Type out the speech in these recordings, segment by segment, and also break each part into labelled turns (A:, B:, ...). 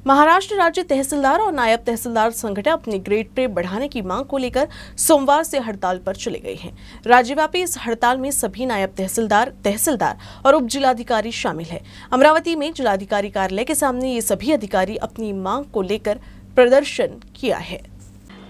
A: महाराष्ट्र राज्य तहसीलदार और नायब तहसीलदार संगठन अपनी ग्रेड पे बढ़ाने की मांग को लेकर सोमवार से हड़ताल पर चले गए हैं। राज्यव्यापी इस हड़ताल में सभी नायब तहसीलदार और उप जिलाधिकारी शामिल है। अमरावती में जिलाधिकारी कार्यालय के सामने ये सभी अधिकारी अपनी मांग को लेकर प्रदर्शन किया है।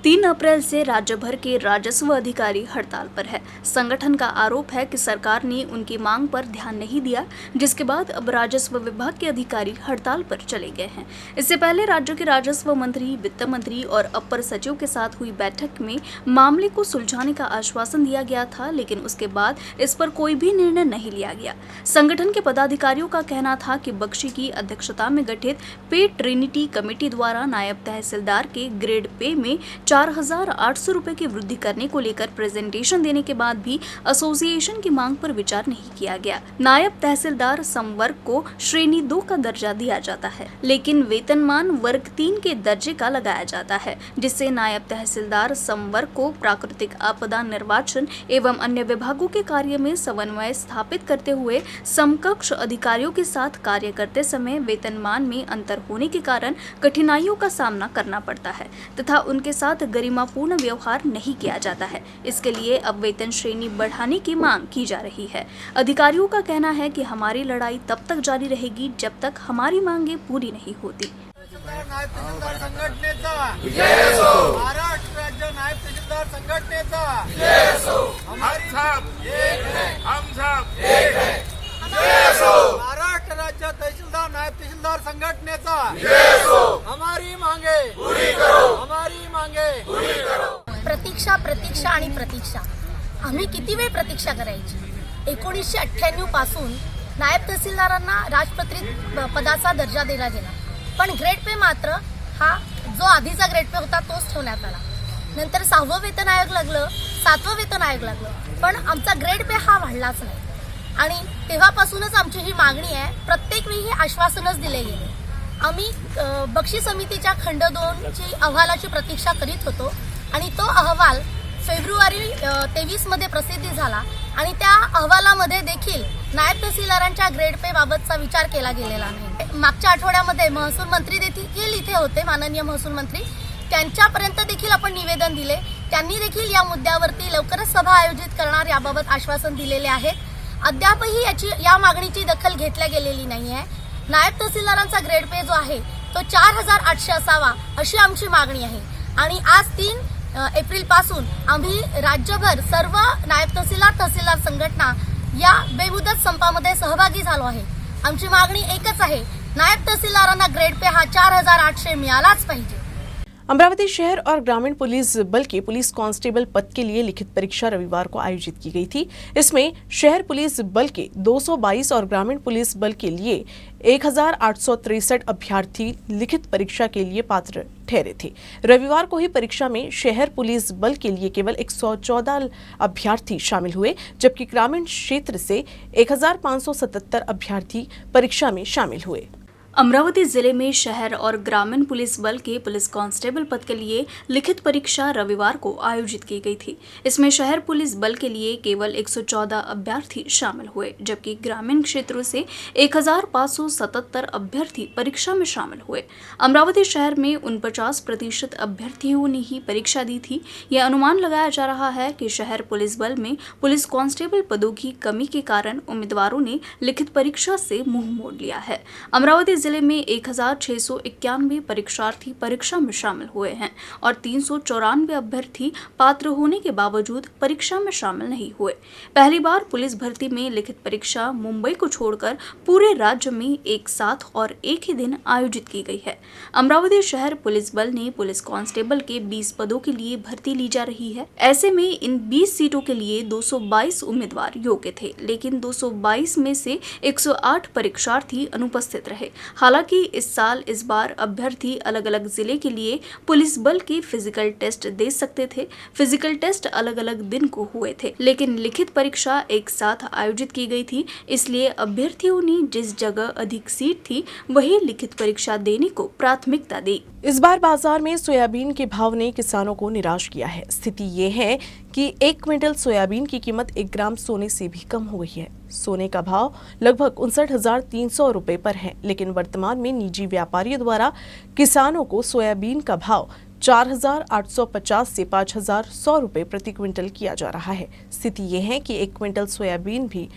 B: 3 अप्रैल से राज्य भर के राजस्व अधिकारी हड़ताल पर है। संगठन का आरोप है कि सरकार ने उनकी मांग पर ध्यान नहीं दिया, जिसके बाद अब राजस्व विभाग के अधिकारी हड़ताल पर चले गए हैं। इससे पहले राज्य के राजस्व मंत्री, वित्त मंत्री और अपर सचिव के साथ हुई बैठक में मामले को सुलझाने का आश्वासन दिया गया था, लेकिन उसके बाद इस पर कोई भी निर्णय नहीं लिया गया। संगठन के पदाधिकारियों का कहना था कि बख्शी की अध्यक्षता में गठित पे ट्रिनिटी कमेटी द्वारा नायब तहसीलदार के ग्रेड पे में 4,800 रुपए की वृद्धि करने को लेकर प्रेजेंटेशन देने के बाद भी एसोसिएशन की मांग पर विचार नहीं किया गया। नायब तहसीलदार संवर्ग को श्रेणी 2 का दर्जा दिया जाता है, लेकिन वेतनमान वर्ग 3 के दर्जे का लगाया जाता है, जिससे नायब तहसीलदार संवर्ग को प्राकृतिक आपदा निर्वाचन एवं अन्य विभागों के कार्य में समन्वय स्थापित करते हुए समकक्ष अधिकारियों के साथ कार्य करते समय वेतनमान में अंतर होने के कारण कठिनाइयों का सामना करना पड़ता है तथा उनके साथ गरिमापूर्ण व्यवहार नहीं किया जाता है। इसके लिए अब वेतन श्रेणी बढ़ाने की मांग की जा रही है। अधिकारियों का कहना है कि हमारी लड़ाई तब तक जारी रहेगी जब तक हमारी मांगे पूरी नहीं होती।
C: नायब तहसीलदार संघटनेचा महाराष्ट्र राज्य नायब तहसीलदार संघटनेचा हमारी महाराष्ट्र राज्य तहसीलदार नायब तहसीलदार संघटनेचा हमारी मांगे पूरी करो, हमारी मांगे पूरी करो।
D: प्रतीक्षा प्रतीक्षा आणि प्रतीक्षा आम्ही किती वेळ प्रतीक्षा करायची। 1998 पासून नायब तहसीलदारांना राजपत्रित पदाचा दर्जा दिला गेला, पण ग्रेड पे मात्र हा जो आधीचा ग्रेड पे होता तोच ठेवण्यात आला। नंतर 6वं वेतन आयोग लागलं, 7वं वेतन आयोग लागलं, पण आमचा ग्रेड पे हा वाढलाच नाही। आणि तेव्हापासूनच आमची ही मागणी आहे। प्रत्येक वेळी हे आश्वासनच दिले गेले। आम्ही बक्षी समितीच्या खंड 2 ची अहवालाची प्रतीक्षा करीत होतो आणि तो अहवाल फेब्रुवारी 23 मध्ये प्रसिद्धी झाला आणि त्या अहवालामध्ये देखील नायब तहसीलदारांच्या ग्रेड पे बाबतचा विचार केला गेलेला नाही। मागच्या आठवड्यामध्ये महसूल मंत्री देखील इथे होते, माननीय महसूल मंत्री, त्यांच्यापर्यंत देखील आपण निवेदन दिले। त्यांनी देखील या मुद्द्यावरती लवकरच सभा आयोजित करणार याबाबत आश्वासन दिलेले आहे। अद्यापही या मागणीची दखल घेतल्या गेलेली नाहीये। नायब तहसीलदारांचा ग्रेड पे जो आहे तो 4,800 असावा अशी आमची मागणी आहे आणि आज 3 एप्रिल पासून आम्ही राज्यभर सर्व नायब तहसीलदार संघटना या बेमुदत संपामध्ये सहभागी झालो आहे। आमची मागणी एकच आहे, नायब तहसीलदारांना ग्रेड पे हा 4,800 मिळालाच पाहिजे।
A: अमरावती शहर और ग्रामीण पुलिस बल के पुलिस कांस्टेबल पद के लिए लिखित परीक्षा रविवार को आयोजित की गई थी। इसमें शहर पुलिस बल के 222 और ग्रामीण पुलिस बल के लिए 1,863 अभ्यर्थी लिखित परीक्षा के लिए पात्र ठहरे थे। रविवार को ही परीक्षा में शहर पुलिस बल के लिए केवल 114 अभ्यर्थी शामिल हुए, जबकि ग्रामीण क्षेत्र से 1,577 अभ्यर्थी परीक्षा में शामिल हुए।
B: अमरावती जिले में शहर और ग्रामीण पुलिस बल के पुलिस कांस्टेबल पद के लिए लिखित परीक्षा रविवार को आयोजित की गई थी। इसमें शहर पुलिस बल के लिए केवल 114 अभ्यर्थी शामिल हुए, जबकि ग्रामीण क्षेत्रों से 1,577 अभ्यर्थी परीक्षा में शामिल हुए। अमरावती शहर में 49% अभ्यर्थियों ने ही परीक्षा दी थी। यह अनुमान लगाया जा रहा है कि शहर पुलिस बल में पुलिस कांस्टेबल पदों की कमी के कारण उम्मीदवारों ने लिखित परीक्षा से मुंह मोड़ लिया है। अमरावती जिले में 1,691 परीक्षार्थी परीक्षा में शामिल हुए हैं और 394 अभ्यर्थी पात्र होने के बावजूद परीक्षा में शामिल नहीं हुए। पहली बार पुलिस भर्ती में लिखित परीक्षा मुंबई को छोड़कर पूरे राज्य में एक साथ और एक ही दिन आयोजित की गई है। अमरावती शहर पुलिस बल ने पुलिस कांस्टेबल के 20 पदों के लिए भर्ती ली जा रही है। ऐसे में इन 20 सीटों के लिए 222 उम्मीदवार योग्य थे, लेकिन 222 में से 108 परीक्षार्थी अनुपस्थित रहे। हालांकि इस बार अभ्यर्थी अलग अलग जिले के लिए पुलिस बल के फिजिकल टेस्ट दे सकते थे। फिजिकल टेस्ट अलग अलग दिन को हुए थे, लेकिन लिखित परीक्षा एक साथ आयोजित की गई थी। इसलिए अभ्यर्थियों ने जिस जगह अधिक सीट थी वही लिखित परीक्षा देने को प्राथमिकता दी।
A: इस बार बाजार में सोयाबीन के भाव ने किसानों को निराश किया है। स्थिति ये है कि 1 क्विंटल सोयाबीन की कीमत 1 ग्राम सोने से भी कम हो गई है। सोने का भाव लगभग 59,300 रुपए पर है, लेकिन वर्तमान में निजी व्यापारियों द्वारा किसानों को सोयाबीन का भाव 4,850 से 5,100 रुपए प्रति क्विंटल किया जा रहा है। स्थिति ये है कि 1 क्विंटल सोयाबीन भी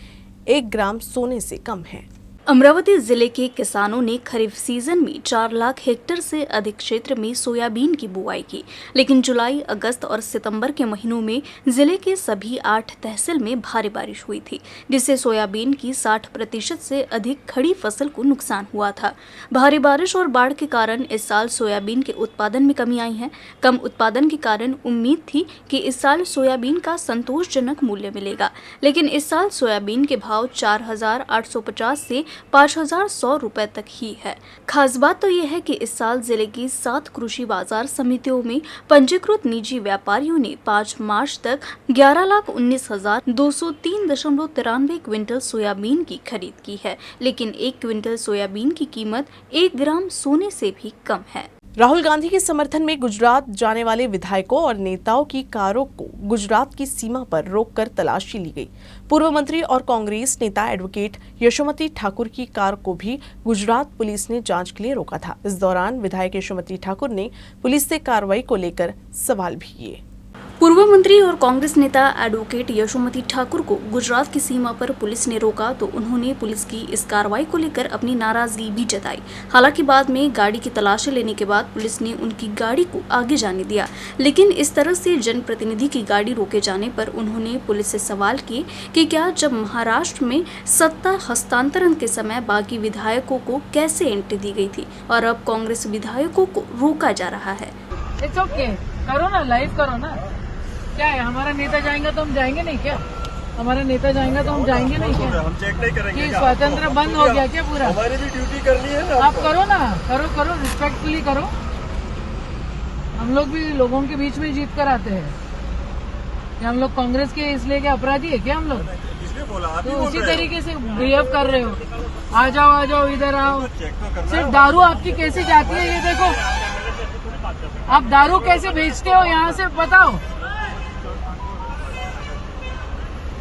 A: 1 ग्राम सोने से कम है।
B: अमरावती जिले के किसानों ने खरीफ सीजन में 4 लाख हेक्टेयर से अधिक क्षेत्र में सोयाबीन की बुआई की, लेकिन जुलाई, अगस्त और सितंबर के महीनों में जिले के सभी 8 तहसील में भारी बारिश हुई थी, जिससे सोयाबीन की 60% से अधिक खड़ी फसल को नुकसान हुआ था। भारी बारिश और बाढ़ के कारण इस साल सोयाबीन के उत्पादन में कमी आई है। कम उत्पादन के कारण उम्मीद थी कि इस साल सोयाबीन का संतोषजनक मूल्य मिलेगा, लेकिन इस साल सोयाबीन के भाव 4,850 से 5,100 रुपए तक ही है। खास बात तो यह है कि इस साल जिले की 7 कृषि बाजार समितियों में पंजीकृत निजी व्यापारियों ने 5 मार्च तक 11,19,203.93 क्विंटल सोयाबीन की खरीद की है, लेकिन 1 क्विंटल सोयाबीन की कीमत 1 ग्राम सोने से भी कम है।
A: राहुल गांधी के समर्थन में गुजरात जाने वाले विधायकों और नेताओं की कारों को गुजरात की सीमा पर रोककर तलाशी ली गई। पूर्व मंत्री और कांग्रेस नेता एडवोकेट यशोमती ठाकुर की कार को भी गुजरात पुलिस ने जांच के लिए रोका था। इस दौरान विधायक यशोमती ठाकुर ने पुलिस से कार्रवाई को लेकर सवाल भी किए।
B: पूर्व मंत्री और कांग्रेस नेता एडवोकेट यशोमती ठाकुर को गुजरात की सीमा पर पुलिस ने रोका तो उन्होंने पुलिस की इस कार्रवाई को लेकर अपनी नाराजगी भी जताई। हालांकि बाद में गाड़ी की तलाशी लेने के बाद पुलिस ने उनकी गाड़ी को आगे जाने दिया, लेकिन इस तरह से जनप्रतिनिधि की गाड़ी रोके जाने पर उन्होंने पुलिस से सवाल किए कि क्या जब महाराष्ट्र में सत्ता हस्तांतरण के समय बागी विधायकों को कैसे एंट्री दी गई थी और अब कांग्रेस विधायकों को रोका जा रहा है।
E: इट्स ओके, करो ना, लाइव करो ना। क्या है, हमारा नेता जाएगा तो हम जाएंगे नहीं क्या? हमारा नेता जाएगा तो हम जाएंगे नहीं क्या?
C: हम चेक नहीं करेंगे
E: कि
C: क्या?
E: स्वतंत्र बंद हो गया क्या पूरा?
C: हमारी भी ड्यूटी करनी है ना।
E: आप करो ना, करो रिस्पेक्टफुली करो। हम लोग भी लोगों के बीच में जीत कर आते हैं। क्या हम लोग कांग्रेस के इसलिए क्या अपराधी है क्या हम लोग?
C: किसने बोला? आप ही
E: तो
C: बोल
E: उसी
C: रहे हो।
E: तरीके से बिहेव कर रहे हो। आ जाओ इधर आओ।
C: चेक तो करना
E: सिर्फ
C: है।
E: दारू आपकी कैसे जाती है ये देखो। आप दारू कैसे भेजते हो यहाँ से बताओ।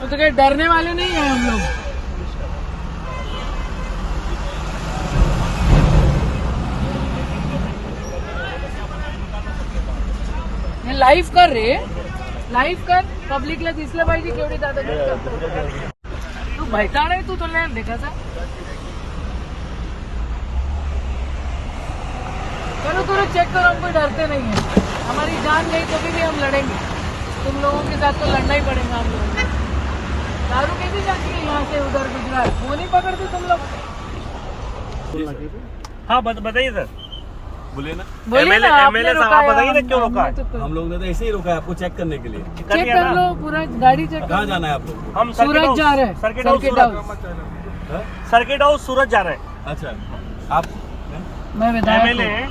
E: तो क्या डरने वाले नहीं है हम लोग। हे लाईव्ह कर रे, लाईव्ह कर. पब्लिकला दिसलं पाहिजे केवढी दादागिरी करतो. तू भैताड आहे, तू तुला देखाचा. करो चेक करो, हम कोई डरते नहीं है. हमारी जान गई तो भी हम लड़ेंगे. तुम लोगों के साथ तो लड़ना ही पड़ेगा हम लोगों को. दारू कैसी जाती है यहाँ से उधर गुजरात? वो नहीं पकड़ते तुम लोग?
F: हाँ बताइए सर.
C: बोले ना,
E: बोलिए ना,
F: एमएलए साहब बताइए ना क्यों रोका है?
C: हम लोग ने तो ऐसे ही रोका है आपको चेक करने के लिए.
E: चेक कर लो पूरा गाड़ी चेक.
C: कहाँ जाना है आप लोग?
F: हम
E: सूरत जा रहे हैं.
F: सर्किट
E: सर्किट
F: हाउस
C: हाँ?
F: सर्किट हाउस सूरत जा रहे हैं.
C: अच्छा, आप
E: मैं विधायक
F: एमएलए
E: हूँ.
F: हैं.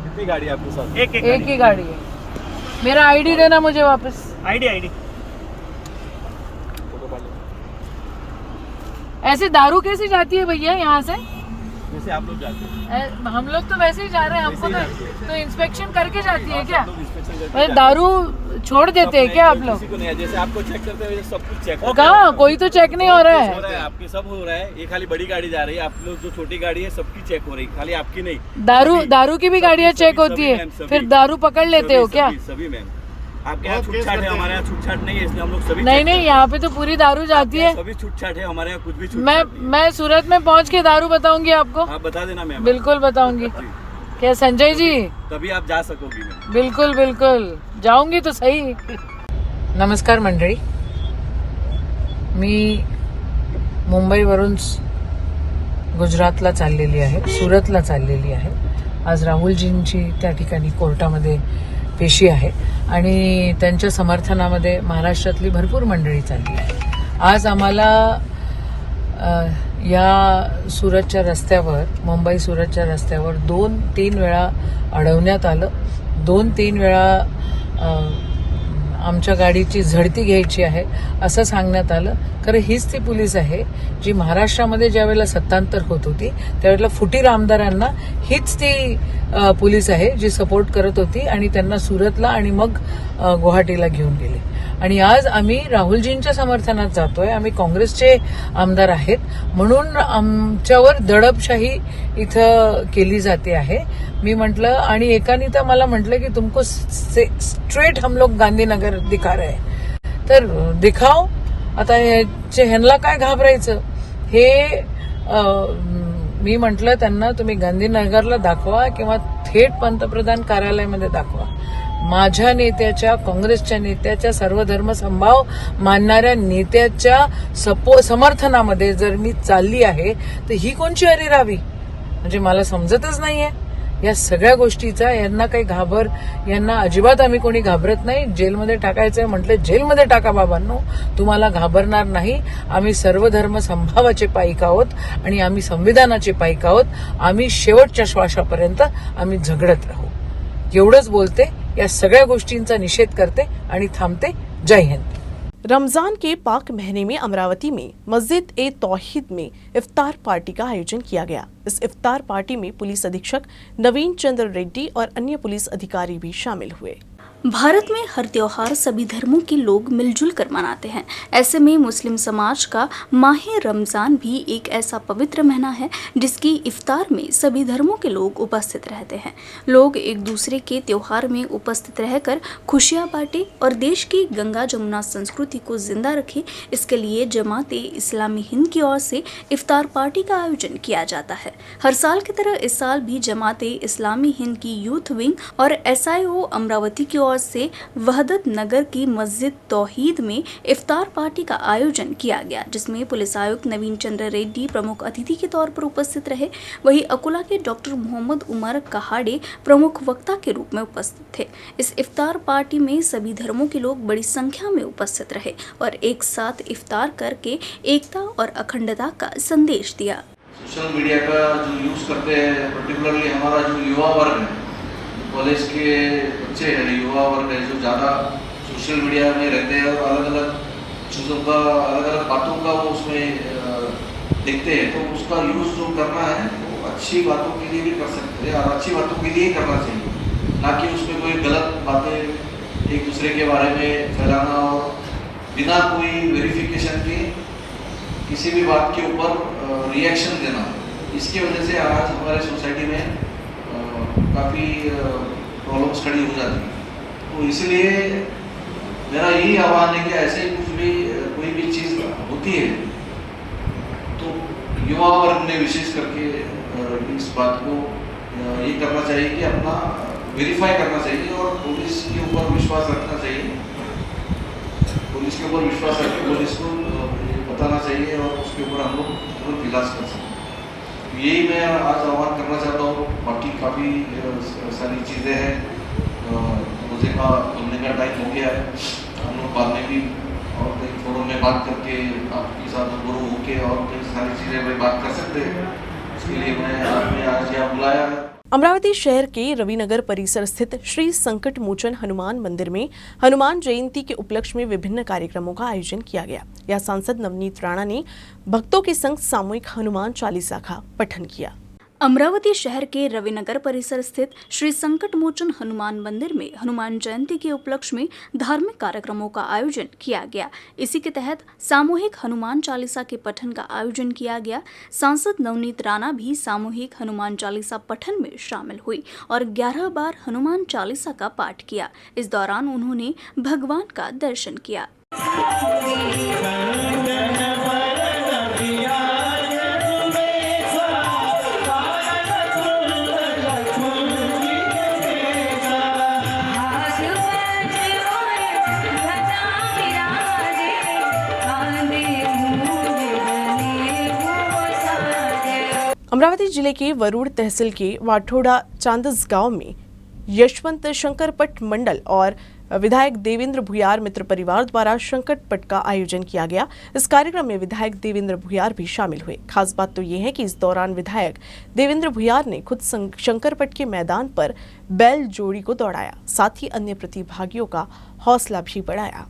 C: कितनी गाड़ी है आपके साथ?
E: एक ही गाड़ी है. मेरा आईडी देना मुझे वापस.
F: आईडी
E: ऐसे दारू कैसे जाती है भैया यहाँ से?
C: जैसे आप लोग जाते हैं
E: हम लोग तो वैसे ही जा रहे हैं. हमको तो इंस्पेक्शन करके जाती है क्या?
C: आप लोग इंस्पेक्शन करके
E: भाई दारू छोड़ देते हैं क्या आप लोग?
C: किसी को नहीं है, जैसे आपको चेक करते हैं सब कुछ चेक हो
E: कहाँ? कोई तो चेक नहीं हो रहा
C: रहा
E: है.
C: है. आपके सब हो रहा है. ये खाली बड़ी गाड़ी जा रही है, आप लोग जो छोटी गाड़ी है सबकी चेक हो रही है, खाली आपकी नहीं.
E: दारू की भी गाड़ियाँ चेक होती है, फिर दारू पकड़ लेते हो क्या?
C: सभी मैम. आपके यहाँ छूट-छाट है, हमारे यहाँ छूट-छाट नहीं है, इसलिए हम लोग सभी
E: नहीं, यहाँ पे तो पूरी दारू जाती है.
C: सभी छूट-छाट है, हमारे यहाँ कुछ भी छूट-छाट नहीं है.
E: मैं सूरत में पहुँच के दारू बताऊंगी आपको.
C: आप बता देना मैम.
E: बिल्कुल बताऊंगी. क्या संजय जी?
C: तभी आप जा सकोगी मैम.
E: बिल्कुल जाऊंगी तो सही. नमस्कार मंडळी, मी मुंबईवरून गुजरातला चाललेली आहे, सुरतला चाललेली आहे. आज राहुलजींची त्या ठिकाणी कोर्टामध्ये पेशी आहे आणि त्यांच्या समर्थनामध्ये महाराष्ट्रातली भरपूर मंडळी चालली आहे. आज आम्हाला या सुरतच्या रस्त्यावर, मुंबई सुरतच्या रस्त्यावर 2-3 वेळा अडवण्यात आलं. 2-3 वेळा आमच्या गाडीची झडती घ्यायची आहे असं सांगण्यात आलं. खरं हीच ती पोलीस आहे जी महाराष्ट्रामध्ये ज्यावेळेला सत्तांतर होत होती त्यावेळेला फुटीर आमदारांना हीच ती पोलीस आहे जी सपोर्ट करत होती आणि त्यांना सुरतला आणि मग गुवाहाटीला घेऊन गेली. आणि आज आम्ही राहुलजींच्या समर्थनात जातोय. आम्ही काँग्रेसचे आमदार आहेत म्हणून आमच्यावर दडपशाही इथं केली जाते आहे. मी म्हटलं आणि एकाने तर मला म्हटलं की तुमको स्ट्रेट हम लोग गांधीनगर दिखा रहे, तर दिखाव. आता ह्यांना काय घाबरायचं हे मी म्हटलं त्यांना, तुम्ही गांधीनगरला दाखवा किंवा थेट पंतप्रधान कार्यालयामध्ये दाखवा. माझ्या नेत्याच्या, काँग्रेसच्या नेत्याच्या, सर्वधर्म समभाव मानणाऱ्या नेत्याच्या समर्थनामध्ये जर मी चालली आहे तर ही कोणची अरेरावी म्हणजे मला समजतच नाहीये. या सगळ्या गोष्टीचा यांना अजिबात आम्ही कोणी घाबरत नाही. जेलमध्ये टाकायचंय म्हटलं जेलमध्ये टाका बाबांनो, तुम्हाला घाबरणार नाही. आम्ही सर्वधर्म समभावाचे पाईक आहोत आणि आम्ही संविधानाचे पाईक आहोत. आम्ही शेवटच्या श्वासापर्यंत आम्ही झगडत राहू. एवढंच बोलते, या सगळ्या गोष्टींचा निषेध करते आणि थांबते. जय हिंद.
A: रमजान के पाक महीने में अमरावती में मस्जिद ए तौहीद में इफ्तार पार्टी का आयोजन किया गया। इस इफ्तार पार्टी में पुलिस अधीक्षक नवीन चंद्र रेड्डी और अन्य पुलिस अधिकारी भी शामिल हुए।
B: भारत में हर त्योहार सभी धर्मों के लोग मिलजुल कर मनाते हैं। ऐसे में मुस्लिम समाज का माह रमज़ान भी एक ऐसा पवित्र महीना है जिसकी इफ्तार में सभी धर्मों के लोग उपस्थित रहते हैं। लोग एक दूसरे के त्योहार में उपस्थित रहकर खुशियां बांटे और देश की गंगा जमुना संस्कृति को जिंदा रखे, इसके लिए जमात इस्लामी हिंद की ओर से इफ्तार पार्टी का आयोजन किया जाता है। हर साल की तरह इस साल भी जमात इस्लामी हिंद की यूथ विंग और SIO अमरावती की से वहदत नगर की मस्जिद तौहीद में इफ्तार पार्टी का आयोजन किया गया, जिसमें पुलिस आयुक्त नवीन चंद्र रेड्डी प्रमुख अतिथि के तौर पर उपस्थित रहे। वहीं अकोला के डॉक्टर मोहम्मद उमर कहाड़े प्रमुख वक्ता के रूप में उपस्थित थे। इस इफ्तार पार्टी में सभी धर्मों के लोग बड़ी संख्या में उपस्थित रहे और एक साथ इफ्तार करके एकता और अखंडता का संदेश दिया।
G: सोशल मीडिया का जो यूज़ करते हैं, पर्टिकुलरली हमारा जो युवा वर्ग है, कॉलेज के बच्चे हैं, युवा वर्ग है, जो ज़्यादा सोशल मीडिया में रहते हैं और अलग अलग चीज़ों का, अलग अलग बातों का वो उसमें देखते हैं, तो उसका यूज़ जो करना है वो अच्छी बातों के लिए भी कर सकते हैं और अच्छी बातों के लिए ही करना चाहिए, ना कि उसमें कोई गलत बातें एक दूसरे के बारे में फैलाना और बिना कोई वेरिफिकेशन के किसी भी बात के ऊपर रिएक्शन देना। इसकी वजह से आज हमारे सोसाइटी में काफ़ी प्रॉब्लम्स खड़ी हो जाती है। तो इसलिए मेरा यही आह्वान है कि ऐसे कोई भी चीज़ होती है तो युवा वर्ग ने विशेष करके इस बात को ये करना चाहिए कि अपना वेरीफाई करना चाहिए और पुलिस के ऊपर विश्वास रखना चाहिए। पुलिस के ऊपर विश्वास रख के पुलिस को बताना चाहिए और उसके ऊपर हम लोग तुरंत इलाज कर सकते हैं। यही मैं आज आह्वान करना चाहता हूँ। बाकी काफ़ी सारी चीज़ें हैं, रोज़े का खुलने का टाइम हो गया है, हम लोग बाद में भी और कई फोरम में बात करके आपके साथ रूबरू होके और कई सारी चीज़ें में बात कर सकते हैं। इसके लिए मैं आज यहाँ बुलाया है।
A: अमरावती शहर के रविनगर परिसर स्थित श्री संकट मोचन हनुमान मंदिर में हनुमान जयंती के उपलक्ष्य में विभिन्न कार्यक्रमों का आयोजन किया गया। यह सांसद नवनीत राणा ने भक्तों के संग सामूहिक हनुमान चालीसा का पठन किया।
B: अमरावती शहर के रविनगर परिसर स्थित श्री संकट मोचन हनुमान मंदिर में हनुमान जयंती के उपलक्ष्य में धार्मिक कार्यक्रमों का आयोजन किया गया। इसी के तहत सामूहिक हनुमान चालीसा के पठन का आयोजन किया गया। सांसद नवनीत राणा भी सामूहिक हनुमान चालीसा पठन में शामिल हुई और 11 बार हनुमान चालीसा का पाठ किया। इस दौरान उन्होंने भगवान का दर्शन किया।
A: अमरावती जिले के वरुड़ तहसील के वाठोड़ा चांदस गांव में यशवंत शंकरपट मंडल और विधायक देवेंद्र भुयार मित्र परिवार द्वारा शंकरपट का आयोजन किया गया। इस कार्यक्रम में विधायक देवेंद्र भुयार भी शामिल हुए। खास बात तो ये है कि इस दौरान विधायक देवेंद्र भुयार ने खुद शंकरपट के मैदान पर बैल जोड़ी को दौड़ाया, साथ ही अन्य प्रतिभागियों का हौसला भी बढ़ाया।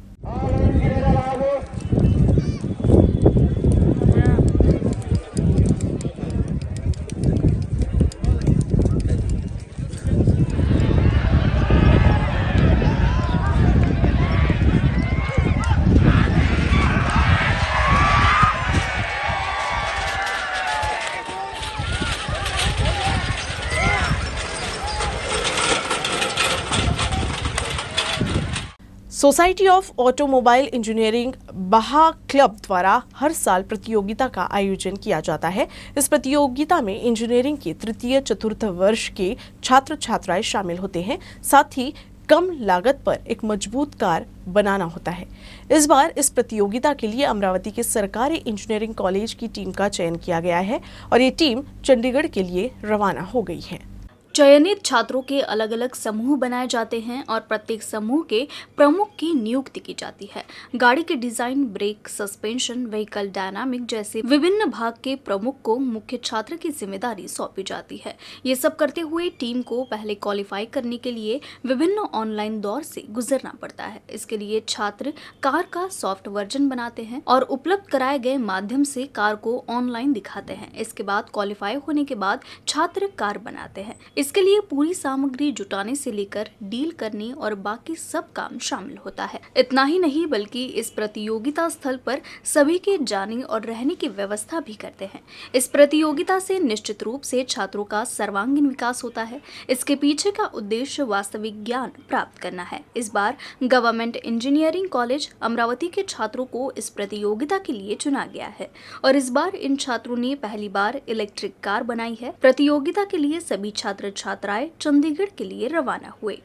A: सोसाइटी ऑफ ऑटोमोबाइल इंजीनियरिंग बहा क्लब द्वारा हर साल प्रतियोगिता का आयोजन किया जाता है। इस प्रतियोगिता में इंजीनियरिंग के तृतीय चतुर्थ वर्ष के छात्र छात्राएं शामिल होते हैं। साथ ही कम लागत पर एक मजबूत कार बनाना होता है। इस बार इस प्रतियोगिता के लिए अमरावती के सरकारी इंजीनियरिंग कॉलेज की टीम का चयन किया गया है और ये टीम चंडीगढ़ के लिए रवाना हो गई है।
B: चयनित छात्रों के अलग अलग समूह बनाए जाते हैं और प्रत्येक समूह के प्रमुख की नियुक्ति की जाती है। गाड़ी के design, brake, suspension, vehicle dynamic जैसे विभिन्न भाग के प्रमुख को मुख्य छात्र की जिम्मेदारी सौंपी जाती है। ये सब करते हुए टीम को पहले क्वालिफाई करने के लिए विभिन्न ऑनलाइन दौर से गुजरना पड़ता है। इसके लिए छात्र कार का सॉफ्ट वर्जन बनाते हैं और उपलब्ध कराए गए माध्यम से कार को ऑनलाइन दिखाते हैं। इसके बाद क्वालिफाई होने के बाद छात्र कार बनाते हैं। इसके लिए पूरी सामग्री जुटाने से लेकर डील करने और बाकी सब काम शामिल होता है। इतना ही नहीं बल्कि इस प्रतियोगिता स्थल पर सभी के जाने और रहने की व्यवस्था भी करते हैं। इस प्रतियोगिता से निश्चित रूप से छात्रों का सर्वांगीण विकास होता है। इसके पीछे का उद्देश्य वास्तविक ज्ञान प्राप्त करना है। इस बार गवर्नमेंट इंजीनियरिंग कॉलेज अमरावती के छात्रों को इस प्रतियोगिता के लिए चुना गया है और इस बार इन छात्रों ने पहली बार इलेक्ट्रिक कार बनाई है। प्रतियोगिता के लिए सभी छात्र छात्राएं चंडीगढ़ के लिए रवाना हुए।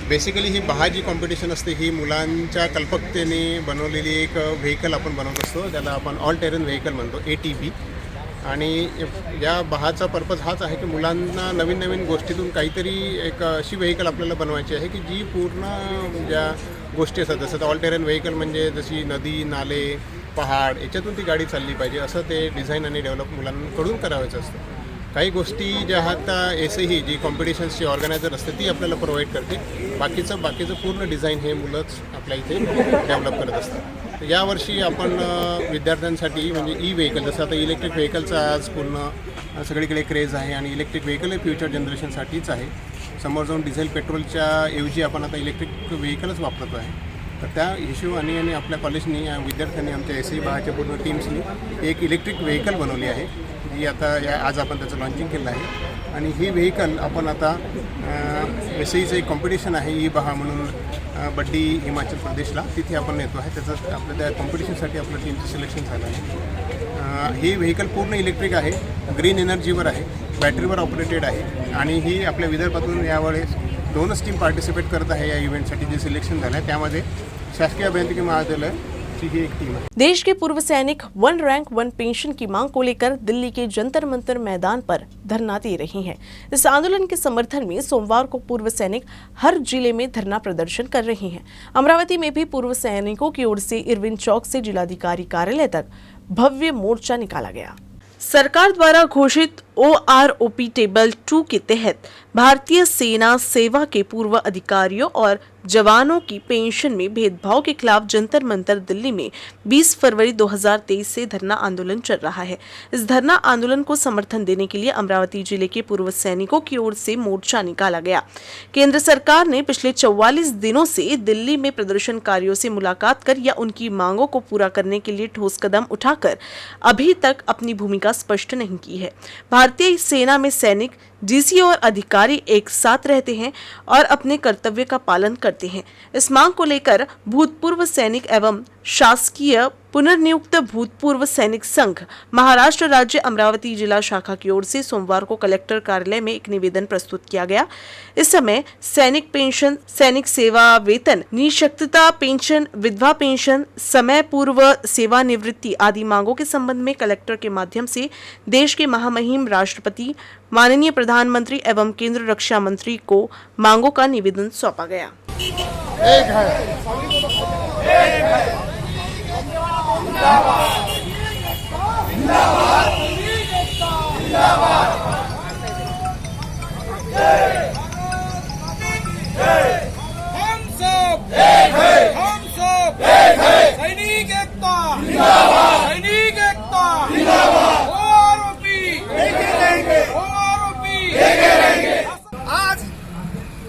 H: बेसिकली ही बहा जी कॉम्पिटिशन असते ही मुलांच्या कल्पकतेने बनवलेली एक व्हेकल आपण बनवत असतो, ज्याला आपण ऑल टेरेन व्हेकल म्हणतो ATV. आणि या बहाचा पर्पज हाच आहे की मुलांना नवीन नवीन गोष्टीतून काहीतरी एक अशी व्हेकल आपल्याला बनवायची आहे की जी पूर्ण ज्या गोष्टी असतात, जसं ऑल टेरेन व्हेकल म्हणजे जशी नदी, नाले, पहाड याच्यातून ती गाडी चालली पाहिजे, असं ते डिझाईन आणि डेव्हलप मुलांकडून करायचं असतं. काही गोष्टी ज्या आहेत एसही जी कॉम्पिटिशन्सची ऑर्गनायझर असते ती आपल्याला प्रोव्हाइड करते. बाकीचं पूर्ण डिझाईन हे मुलंच आपल्या इथे डेव्हलप करत असतात. यावर्षी आपण विद्यार्थ्यांसाठी म्हणजे व्हेकल, जसं आता इलेक्ट्रिक व्हेकलचा आज पूर्ण सगळीकडे क्रेज आहे आणि इलेक्ट्रिक व्हेकल हे फ्युचर जनरेशनसाठीच आहे. समोर जाऊन डिझेल पेट्रोलच्या ऐवजी आपण आता इलेक्ट्रिक व्हेकलच वापरतो आहे. तर त्या हिशोबाने आणि आपल्या कॉलेजनी विद्यार्थ्यांनी आमच्या एसई बहाच्या पूर्ण टीम्सनी एक इलेक्ट्रिक व्हेकल बनवली आहे, जी आता आज आपण त्याचं लॉन्चिंग केलं आहे. आणि ही व्हेकल आपण आता एसईचं एक कॉम्पिटिशन आहे ई बहा म्हणून बड्डी हिमाचल प्रदेशला, तिथे आपण नेतो आहे. त्याचं आपल्या त्या कॉम्पिटिशनसाठी आपलं टीमचं सिलेक्शन झालं आहे. ही व्हेकल पूर्ण इलेक्ट्रिक आहे, ग्रीन एनर्जीवर आहे, बॅटरीवर ऑपरेटेड आहे आणि ही आपल्या विदर्भातून यावेळेस 2च टीम पार्टिसिपेट करत आहे या इव्हेंटसाठी. जे सिलेक्शन झालं आहे त्यामध्ये शासकीय अभियांत्रिकी महाविद्यालय की एक टीम है।
A: देश के पूर्व सैनिक 1 रैंक 1 पेंशन की मांग को लेकर दिल्ली के जंतर मंतर मैदान पर धरना दे रही हैं। इस आंदोलन के समर्थन में सोमवार को पूर्व सैनिक हर जिले में धरना प्रदर्शन कर रहे हैं। अमरावती में भी पूर्व सैनिकों की ओर से इरविन चौक से जिलाधिकारी कार्यालय तक भव्य मोर्चा निकाला गया। सरकार द्वारा घोषित OROP टेबल 2 के तहत भारतीय सेना सेवा के पूर्व अधिकारियों और जवानों की पेंशन में भेदभाव के खिलाफ जंतर मंतर दिल्ली में 20 फरवरी 2023 से धरना आंदोलन चल रहा है। इस धरना आंदोलन को समर्थन देने के लिए अमरावती जिले के पूर्व सैनिकों की ओर से मोर्चा निकाला गया। केंद्र सरकार ने पिछले 44 दिनों से दिल्ली में प्रदर्शनकारियों से मुलाकात कर या उनकी मांगों को पूरा करने के लिए ठोस कदम उठाकर अभी तक अपनी भूमिका स्पष्ट नहीं की है। भारतीय सेना में सैनिक, डीसी और अधिकारी एक साथ रहते हैं और अपने कर्तव्य का पालन करते हैं। इस मांग को लेकर भूतपूर्व सैनिक एवं शासकीय पुनर्नियुक्त भूतपूर्व सैनिक संघ महाराष्ट्र राज्य अमरावती जिला शाखा की ओर से सोमवार को कलेक्टर कार्यालय में एक निवेदन प्रस्तुत किया गया। इस समय सैनिक पेंशन, सैनिक सेवा वेतन, निःशक्तता पेंशन, विधवा पेंशन, समय पूर्व सेवानिवृत्ति आदि मांगों के संबंध में कलेक्टर के माध्यम से देश के महामहिम राष्ट्रपति, माननीय प्रधानमंत्री एवं केंद्र रक्षा मंत्री को मांगों का निवेदन सौंपा गया।
C: हम सब सैनिक एकता, सैनिक एकता, आज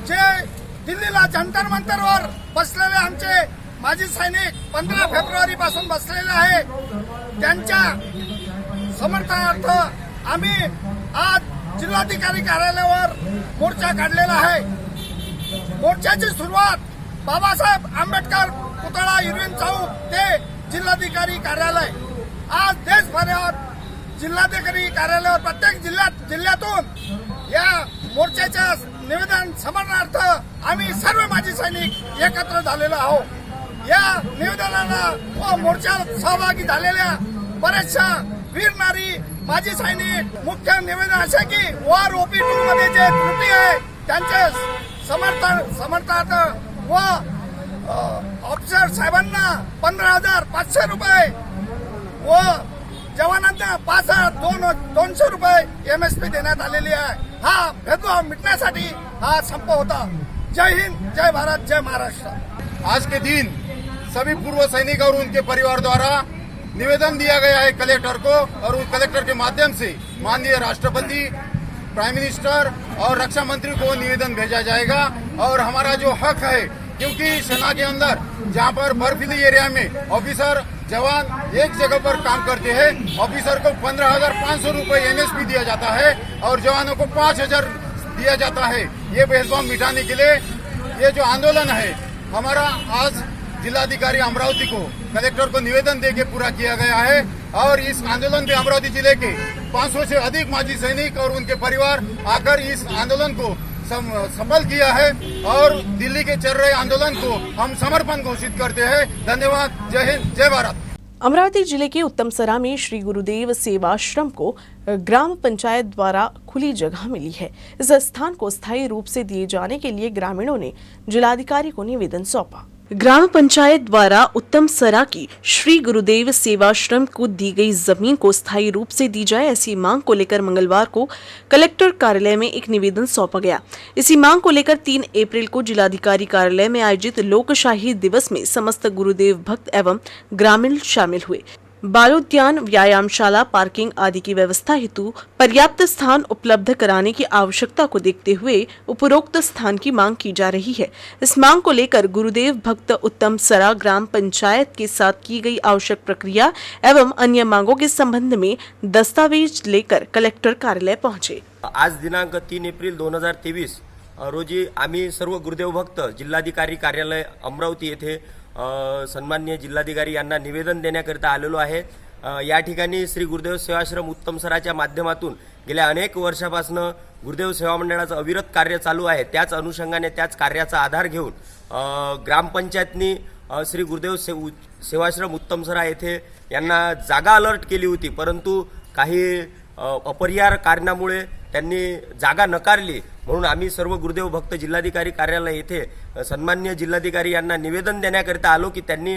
C: जे दिल्लीला जंतर मंतरवर बसलेले आमचे माजी सैनिक 15 फेब्रुवारी पासून बसलेले आहे, त्यांच्या समर्थनार्थ आम्ही आज जिल्हाधिकारी कार्यालयावर मोर्चा काढलेला आहे। मोर्चाची सुरुवात बाबासाहेब आंबेडकर पुतळा इरविन चौक ते जिल्हाधिकारी कार्यालय, आज देशभरात जिल्हाधिकारी कार्यालयावर प्रत्येक जिल्ह्यातून या मोर्चाच्या निवेदन समरणार्थ आम्ही सर्व माजी सैनिक एकत्र झालेलो आहोत। या निवेदनाला व मोर्चात सहभागी झालेल्या बऱ्याचशा वीर नारी माजी सैनिक मुख्य निवेदन असे की वॉर OP2 मध्ये जे त्रुटी आहे त्यांचे समर्थार्थ व ऑफिसर साहेबांना 15,500 रुपये व जवानांना 5,200 रुपये MSP देण्यात आलेली आहे। हा भेदभाव मिटण्यासाठी हा संप होता। जय हिंद, जय भारत, जय महाराष्ट्र।
I: आज के दिन सभी पूर्व सैनिक और उनके परिवार द्वारा निवेदन दिया गया है कलेक्टर को, और उस कलेक्टर के माध्यम से माननीय राष्ट्रपति, प्राइम मिनिस्टर और रक्षा मंत्री को निवेदन भेजा जाएगा। और हमारा जो हक है, क्योंकि सेना के अंदर जहां पर बर्फीली एरिया में ऑफिसर जवान एक जगह पर काम करते हैं, ऑफिसर को 15,500 रुपये MSP दिया जाता है और जवानों को 5,000 दिया जाता है। ये भेदभाव मिटाने के लिए ये जो आंदोलन है हमारा, आज जिलाधिकारी अमरावती को कलेक्टर को निवेदन देके पूरा किया गया है। और इस आंदोलन में अमरावती जिले के 500 से अधिक माजी सैनिक और उनके परिवार आकर इस आंदोलन को सफल किया है, और दिल्ली के चल रहे आंदोलन को हम समर्पण घोषित करते हैं। धन्यवाद। जय हिंद, जय भारत।
A: अमरावती जिले के उत्तमसरा में श्री गुरुदेव सेवाश्रम को ग्राम पंचायत द्वारा खुली जगह मिली है। इस स्थान को स्थायी रूप से दिए जाने के लिए ग्रामीणों ने जिलाधिकारी को निवेदन सौंपा। ग्राम पंचायत द्वारा उत्तमसरा की श्री गुरुदेव सेवाश्रम को दी गई जमीन को स्थायी रूप से दी जाए, ऐसी मांग को लेकर मंगलवार को कलेक्टर कार्यालय में एक निवेदन सौंपा गया। इसी मांग को लेकर 3 अप्रैल को जिलाधिकारी कार्यालय में आयोजित लोकशाही दिवस में समस्त गुरुदेव भक्त एवं ग्रामीण शामिल हुए। बालोद्यान, व्यायामशाला, पार्किंग आदि की व्यवस्था हेतु पर्याप्त स्थान उपलब्ध कराने की आवश्यकता को देखते हुए उपरोक्त स्थान की मांग की जा रही है। इस मांग को लेकर गुरुदेव भक्त उत्तमसरा ग्राम पंचायत के साथ की गई आवश्यक प्रक्रिया एवं अन्य मांगों के संबंध में दस्तावेज लेकर कलेक्टर कार्यालय पहुंचे।
J: आज दिनांक 3 एप्रिल 2023 रोजी आम्ही सर्व गुरुदेव भक्त जिल्हाधिकारी कार्यालय अमरावती येथे सन्माननीय जिल्हाधिकारी यांना निवेदन देण्याकरिता आलेलो आहे। या ठिकाणी श्री गुरुदेव सेवाश्रम उत्तमसराच्या माध्यमातून गेल्या अनेक वर्षापासून गुरुदेव सेवा मंडळाचं अविरत कार्य चालू आहे। त्याच अनुषंगाने त्याच कार्याचा आधार घेऊन ग्रामपंचायतनी श्री गुरुदेव सेवाश्रम उत्तमसरा येथे यांना जागा अलर्ट केली होती, परंतु काही अपरिहार्य कारणामुळे त्यांनी जागा नकारली। म्हणून आम्ही सर्व गुरुदेव भक्त जिल्हाधिकारी कार्यालय येथे सन्माननीय जिल्हाधिकारी यांना निवेदन देण्याकरिता आलो की त्यांनी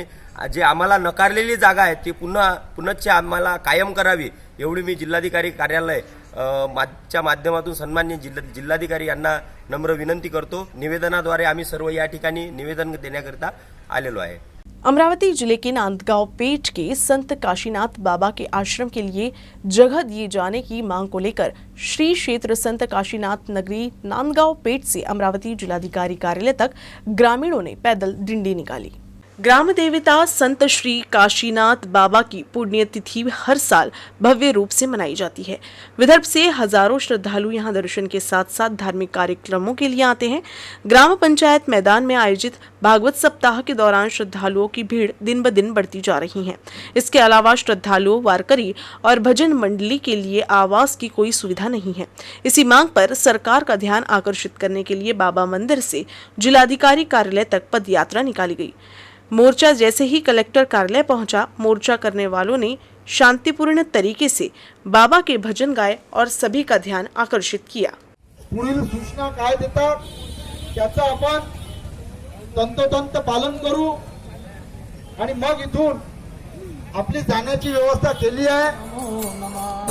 J: जे आम्हाला नकारलेली जागा आहे ती पुनश्च आम्हाला कायम करावी, एवढी मी जिल्हाधिकारी कार्यालय च्या माध्यमातून सन्माननीय जिल्हाधिकारी यांना नम्र विनंती करतो। निवेदनाद्वारे आम्ही सर्व या ठिकाणी निवेदन देण्याकरिता आलेलो आहे।
A: अमरावती जिले के नांदगांव पेठ के संत काशीनाथ बाबा के आश्रम के लिए जगह दिए जाने की मांग को लेकर श्री क्षेत्र संत काशीनाथ नगरी नांदगांव पेठ से अमरावती जिलाधिकारी कार्यालय तक ग्रामीणों ने पैदल डिंडी निकाली। ग्राम देवता संत श्री काशीनाथ बाबा की पुण्यतिथि हर साल भव्य रूप से मनाई जाती है। विदर्भ से हजारों श्रद्धालु यहां दर्शन के साथ साथ धार्मिक कार्यक्रमों के लिए आते हैं। ग्राम पंचायत मैदान में आयोजित भागवत सप्ताह के दौरान श्रद्धालुओं की भीड़ दिन ब दिन बढ़ती जा रही है। इसके अलावा श्रद्धालुओं, वारकरी और भजन मंडली के लिए आवास की कोई सुविधा नहीं है। इसी मांग पर सरकार का ध्यान आकर्षित करने के लिए बाबा मंदिर से जिलाधिकारी कार्यालय तक पदयात्रा निकाली गई। मोर्चा जैसे ही कलेक्टर कार्यालय पहुंचा, मोर्चा करने वालों ने शांतिपूर्ण तरीके से बाबा के भजन गाए और सभी का ध्यान आकर्षित किया।
C: पुढील सूचना काय देतात त्याचं आपण तंतोतंत पालन करू आणि मग इथून आपली जाण्याची व्यवस्था केली आहे।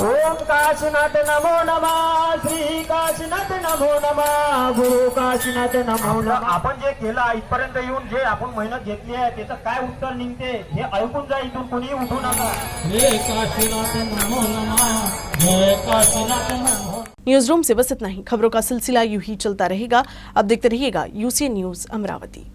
C: ओम काशीनाथ नमो नमः, श्री काशीनाथ नमो नमः, गुरु काशीनाथ नमो नमः। आपण जे केलं इथपर्यंत येऊन जे आपण मेहनत घेतली आहे त्याचं काय उत्तर निघते हे ऐकून जा, इथून कोणी उठू नका। जय काशीनाथ नमो नमः, जय काशीनाथ नमो।
A: न्यूज रूम से बस इतना ही। खबरों का सिलसिला यूं ही चलता रहेगा। अब देखते रहिएगा UCN न्यूज अमरावती।